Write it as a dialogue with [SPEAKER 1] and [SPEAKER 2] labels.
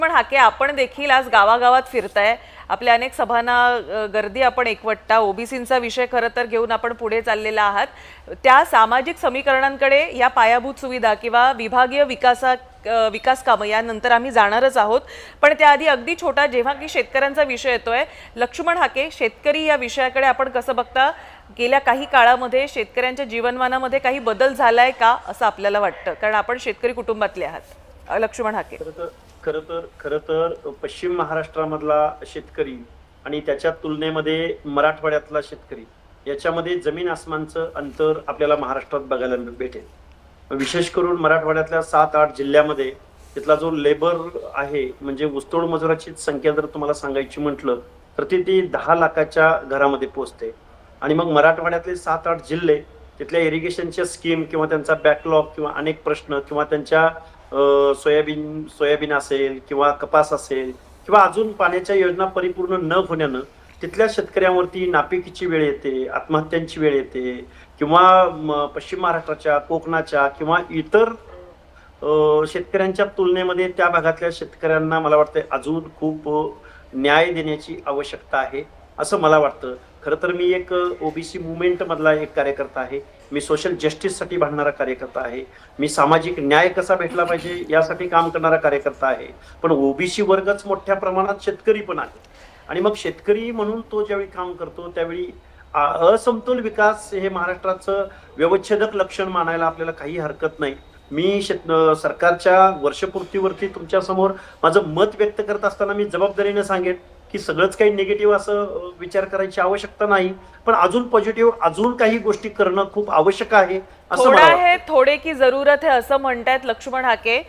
[SPEAKER 1] पण हाके आपण देखील आज गावागावात फिरताय, आपल्या अनेक सभांना गर्दी आपण एकवटता, ओबीसींचा विषय खरं तर घेऊन आपण पुढे चाललेला आहात. त्या सामाजिक समीकरणांकडे या पायाभूत सुविधा किंवा विभागीय विकास कामं यानंतर आम्ही जाणारच आहोत. पण त्याआधी अगदी छोटा, जेव्हा की शेतकऱ्यांचा विषय येतोय, लक्ष्मण हाके, शेतकरी या विषयाकडे आपण कसं बघता? गेल्या काही काळामध्ये शेतकऱ्यांच्या जीवनमानामध्ये काही बदल झालाय का असं आपल्याला वाटतं? कारण आपण शेतकरी कुटुंबातले आहात. लक्ष्मण हाके.
[SPEAKER 2] खरं तर पश्चिम महाराष्ट्रामधला शेतकरी आणि त्याच्या तुलनेमध्ये मराठवाड्यातला शेतकरी याच्यामध्ये जमीन आसमानचं अंतर आपल्याला महाराष्ट्रात बघायला भेटेल. विशेष करून मराठवाड्यातल्या 7-8 जिल्ह्यामध्ये तिथला जो लेबर आहे, म्हणजे ऊसतोड मजुराची संख्या जर तुम्हाला सांगायची म्हटलं तर ती 10 लाखाच्या घरामध्ये पोहोचते. आणि मग मराठवाड्यातले 7-8 जिल्हे तिथल्या इरिगेशनच्या स्कीम किंवा त्यांचा बॅकलॉग किंवा अनेक प्रश्न किंवा त्यांच्या सोयाबीन असेल किंवा कपास असेल किंवा अजून पाण्याच्या योजना परिपूर्ण न होण्यानं तिथल्या शेतकऱ्यांवरती नापिकीची वेळ येते, आत्महत्यांची वेळ येते किंवा पश्चिम महाराष्ट्राच्या, कोकणाच्या किंवा इतर शेतकऱ्यांच्या तुलनेमध्ये त्या भागातल्या शेतकऱ्यांना मला वाटतं अजून खूप न्याय देण्याची आवश्यकता आहे असं मला वाटतं. खरं तर मी एक ओबीसी मुवमेंट मधला एक कार्यकर्ता आहे. मी सोशल जस्टिससाठी भांडणारा कार्यकर्ता आहे. मी सामाजिक न्याय कसा भेटला पाहिजे यासाठी काम करणारा कार्यकर्ता आहे. पण ओबीसी वर्गच मोठ्या प्रमाणात शेतकरी पण आहे. आणि मग शेतकरी म्हणून तो ज्यावेळी काम करतो त्यावेळी असमतोल विकास हे महाराष्ट्राचं व्यवच्छेदक लक्षण मानायला आपल्याला काही हरकत नाही. मी सरकारच्या वर्षपूर्तीवरती तुमच्या समोर माझं मत व्यक्त करत असताना मी जबाबदारीने सांगेन की सगळंच काही निगेटिव्ह असं विचार करायची आवश्यकता नाही, पण अजून पॉझिटिव्ह अजून काही गोष्टी करणं खूप आवश्यक आहे असं मला वाटतं.
[SPEAKER 1] थोडे की जरूरत है असं म्हणतायत लक्ष्मण हाके.